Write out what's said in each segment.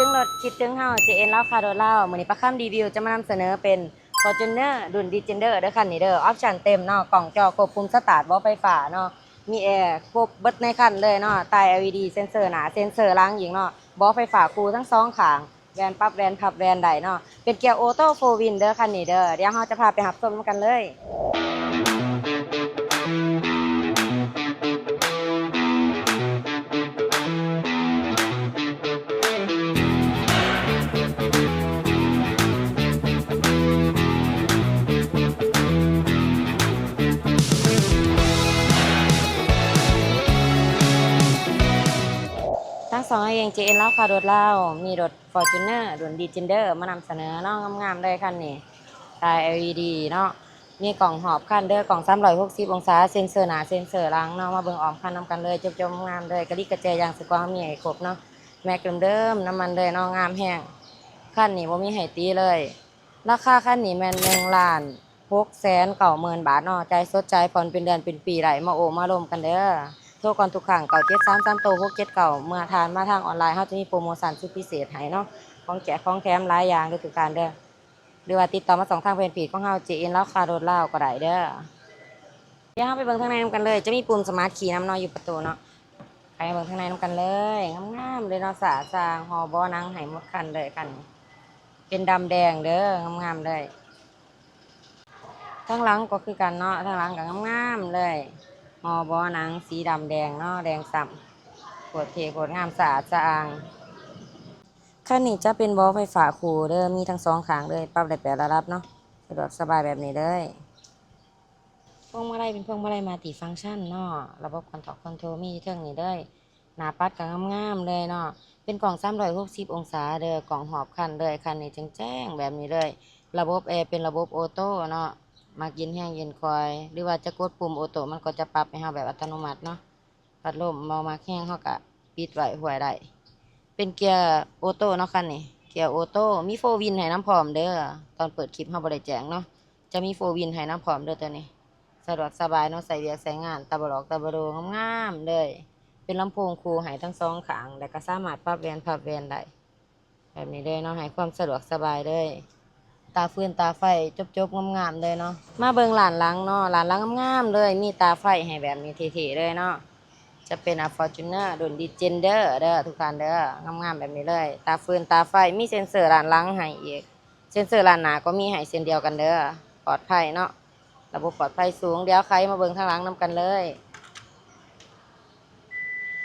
ถึงรถคิดถึงเฮา JN เล่าคาโดเล่ามื้อนี้ประคำรีวิวจะมานำเสนอเป็น Fortuner รุ่น Defender เด้อคันนี้เด้อออปชั่นเต็มเนาะกล่องจอควบคุมสตาร์ทบ่ไฟฟ้าเนาะมีแอร์ครบเบิดในคันเลยเนาะใต้ LED เซ็นเซอร์หน้าเซ็นเซอร์หลังอีกเนาะบ่ไฟฟ้าคู่ทั้งสองข้างแวนปรับแวนพับแวนได้เนาะเป็นเกียร์ออโต้โฟร์วินเด้อคันนี้เด้อเดี๋ยวเฮาจะพาไปรับชมกันเลยทั้งสองเอง JN เล่าค่ะรถเล่ามีรถ Fortuner รุ่น Defender มานำเสนอเนาะงามๆเลยคันนี้ตาย LED เนาะมีกล่องหอบคันเด้อกล่อง360องศาเซ็นเซอร์หน้าเซ็นเซอร์หลังเนาะมาเบิ่งออมคันนำกันเลยจบๆงามเลยกระดิกกระแจยางสกอร์มีให้ครบเนาะแม็กเดิมๆน้ำมันเลยเนาะงามแห้งคันนี้บ่มีให้ตีเลยราคาคันนี้แม่น1,690,000 บาทเนาะจ่ายสดจ่ายผ่อนเป็นเดือนเป็นปีได้มาโอมาลมกันเด้อโทรก่อนทุกครั้ง973 3โต679เมื่อทานมาทางออนไลน์เฮาจะมีโปรโมชั่นสุดพิเศษให้เนาะของแจกของแถมหลายอย่างเด้อทุกท่านเด้อหรือว่าติดต่อมา2ทางเพจของเฮา JN ราคารถเล่าก็ได้เด้อเดี๋ยวเฮาไปเบิ่งข้างในนำกันเลยจะมีปุ่มสมาร์ทคีย์นำเนาะอยู่ประตูเนาะไปเบิ่งข้างในนำกันเลยงามๆเลยเนาะสะสางห่อบ่อหนังให้หมดคันเลยคันเป็นดำแดงเด้องามๆเลยข้างหลังก็คือกันเนาะข้างหลังก็งามๆเลยห่อบ่อหนังสีดำแดงเนาะแดงส่ำโคตรเท่โคตรงามสะอาดสะอางคันนี้จะเป็นบ่อไฟฟ้าคู่เด้อมีทั้งสองข้างเลยปรับได้8ระดับเนาะสะดวกสบายแบบนี้เลยพวงมาลัยเป็นพวงมาลัยมัลติฟังก์ชันเนาะระบบคอนโทรลมีเทิงนี่เลยหน้าปัดก็งามๆเลยเนาะเป็นกล่อง360องศาเด้อกล่องหอบคันเลยคันนี้แจ้งๆแบบนี้เลยระบบแอร์เป็นระบบออโต้เนาะมาเย็นแห้งเย็นคอยหรือว่าจะกดปุ่มออโต้มันก็จะปรับให้เฮาแบบอัตโนมัติเนาะพัดลมเมามาแห้งเฮาก็ปิดไว้ห่วยได้เป็นเกียร์ออโต้เนาะคันนี้เกียร์ออโต้มีโฟวินให้น้ำพร้อมเด้อตอนเปิดคลิปเฮาบ่ได้แจ้งเนาะจะมีโฟวินให้น้ำพร้อมเด้อตัวนี้สะดวกสบายเนาะใส่เวียกใส่งานตาบลอกตาบโดงามๆเลยเป็นลำโพงคู่ให้ทั้งสองข้างแล้วก็สามารถปรับแวนพับแวนได้แบบนี้เลยเนาะให้ความสะดวกสบายเลยตาฟืนตาไฟจบๆงามๆเลยเนาะมาเบิ่งหลานหลังเนาะหลานหลังงามๆเลยมีตาไฟให้แบบนี้เท่ๆเลยเนาะจะเป็นFortuner รุ่น Defender เด้อทุกท่านเด้องามๆแบบนี้เลยตาฟืนตาไฟมีเซ็นเซอร์หลานหลังให้อีกเซ็นเซอร์หลานหน้าก็มีให้เช่นเดียวกันเด้อปลอดภัยเนาะระบบปลอดภัยสูงเดี๋ยวใครมาเบิ่งข้างหลังนำกันเลย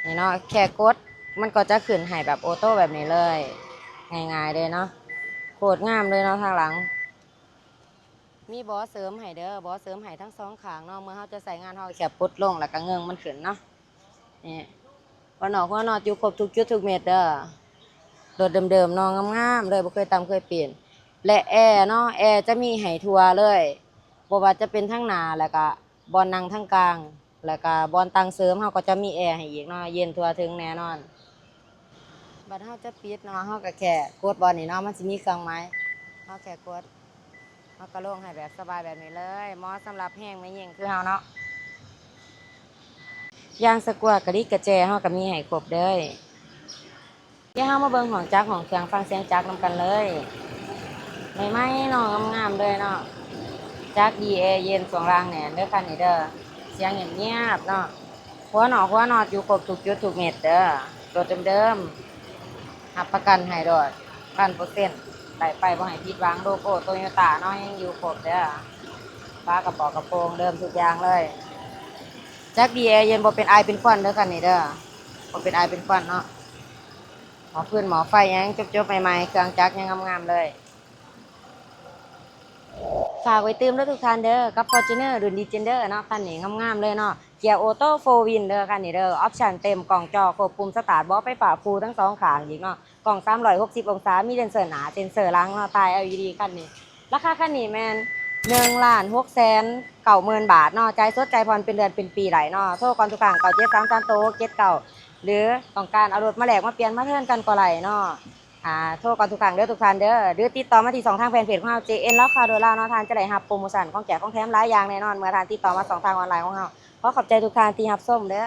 นี่เนาะแค่กดมันก็จะขึ้นให้แบบออโต้แบบนี้เลยง่ายๆเลยเนาะโคตรงามเลยเนาะข้างหลังมีบอสเสริมให้เด้อบอสเสริมให้ทั้งสองข้างเนาะเมื่อเราจะใส่งานเราแค่ปลดลงแล้วก็เงื้องมันขึ้นเนาะนี่หัวหนอดอยู่ครบทุกจุดทุกเม็ดเด้อโดดเดิมๆเนาะงามๆเลยบ่เคยตำเคยเปลี่ยนและแอร์เนาะแอร์จะมีให้ทั่วเลยบ่ว่าจะเป็นทั้งหน้าแล้วก็บอนนั่งทั้งกลางแล้วก็บอนตั้งเสริมเราก็จะมีแอร์ให้อีกเนาะเย็นทั่วถึงแน่นอนบัดเราจะปิดเนาะเราก็แค่กดบอนนี่เนาะมันสิมีเครื่องหมายเราแค่กดเราก็ลงให้แบบสบายแบบนี้เลยเหมาะสำหรับแห้งไม่ยิ่งคือเฮาเนาะยางสกวตกระดิกกระแจเฮาก็มีให้ครบเด้อเดี๋ยวเฮามาเบิ่งของจักรของเครื่องฟังเสียงจักรนำกันเลยใหม่ๆเนาะงามๆเลยเนาะจักร DA เย็นสองรางเนี่ยเด้อคันนี้เด้อเสียงเงียบๆเนาะหัวหนอดอยู่ครบทุกจุดทุกเม็ดเด้อรถเดิมๆรับประกันให้โดด1,000%ได้ไปบ่ให้ผิดหวังโลโก้โตโยต้าเนาะยังอยู่ครบเด้อฟ้ากระป๋อกระโปรงเดิมทุกอย่างเลยจักร DA เย็นบ่เป็นไอเป็นควันเด้อคันนี้เด้อบ่เป็นไอเป็นควันเนาะหมอพื้นหมอไฟยังจบๆใหม่ๆเครื่องจักรยังงามๆเลยฝากไว้ตื่มแล้วทุกท่านเด้อกับ Fortuner รุ่น Defender เนาะคันนี้งามๆเลยเนาะเกียร์ออโต้โฟร์วินเด้อคันนี้เด้อออปชั่นเต็มกล่องจอควบคุมสตาร์ทบ่ไฟฟ้าฟูทั้งสองข้างอีกเนาะกล่อง360องศามีเซ็นเซอร์หน้าเซ็นเซอร์หลังเนาะใต้ LED คันนี้ราคาคันนี้แม่น1,690,000 บาทเนาะจ่ายสดจ่ายผ่อนเป็นเดือนเป็นปีได้เนาะโทรก่อนทุกครั้ง973 3โต679หรือต้องการเอารถมาแลกมาเปลี่ยนมาเทิร์นกันก็ได้เนาะโทรก่อนทุกครั้งเด้อทุกท่านเด้อหรือติดต่อมาที่2ทางแฟนเพจของเรา JN แล้วค่ะโดยเราเนาะทานจะได้รับโปรโมชั่นของแจกของแถมหลายอย่างแน่นอนเมื่อทานติดต่อมา2ทางออนไลน์ของเราขอขอบใจทุกท่านที่รับชมเด้อ